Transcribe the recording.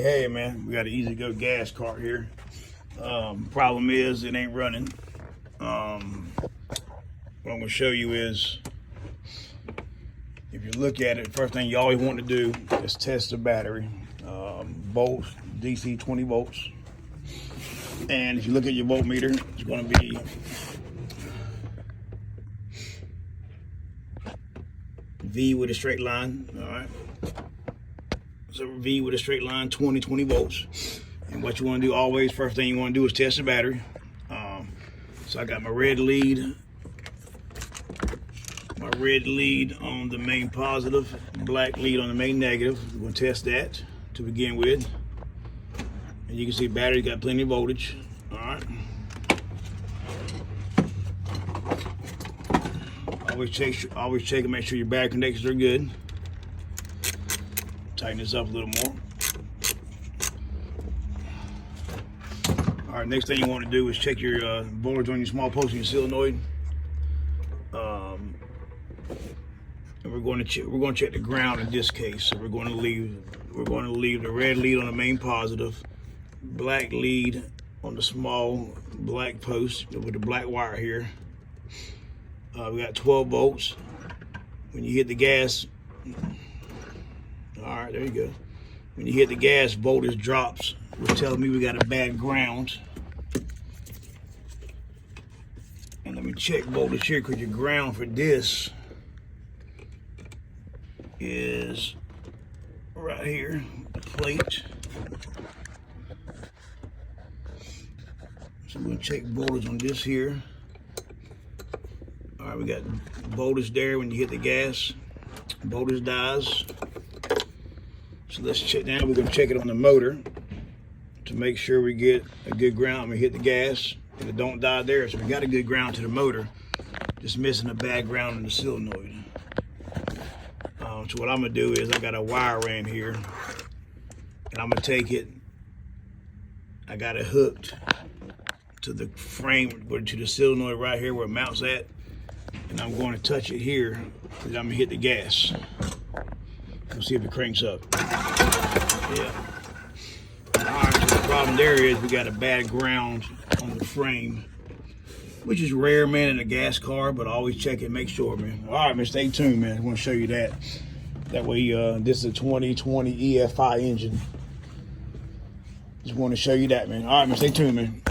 Hey man, we got an Ezgo gas cart here. Problem is it ain't running. What I'm gonna show you is, if you look at it, first thing you always want to do is test the battery. Volts, DC 20 volts. And if you look at your voltmeter, it's gonna be V with a straight line, all right? So V with a straight line, 20 volts. And what you want to do always, first thing you want to do is test the battery. So I got my red lead on the main positive, black lead on the main negative. We're going to test that to begin with. And you can see battery got plenty of voltage. All right. Always check and make sure your battery connections are good. Tighten this up a little more. All right, next thing you want to do is check your voltage on your small post and your solenoid. And we're going to check the ground in this case. So we're going to leave the red lead on the main positive, black lead on the small black post with the black wire here. We got 12 volts. When you hit the gas, all right, there you go. When you hit the gas, voltage drops, which tells me we got a bad ground. And let me check voltage here, because your ground for this is right here, the plate. So we're gonna check voltage on this here. All right, we got voltage there when you hit the gas. Voltage dies. So let's check now. We're gonna check it on the motor to make sure we get a good ground when we hit the gas. And it don't die there, so we got a good ground to the motor. Just missing a bad ground in the solenoid. So what I'm gonna do is I got a wire ram here, and I'm gonna take it. I got it hooked to the frame, to the solenoid right here where it mounts at. And I'm going to touch it here, and I'm gonna hit the gas. We'll see if it cranks up. Yeah. All right, so the problem there is we got a bad ground on the frame, which is rare, man, in a gas car, but always check it, make sure, man. All right, man, stay tuned, man. I want to show you that. That way, this is a 2020 EFI engine. Just want to show you that, man. All right, man, stay tuned, man.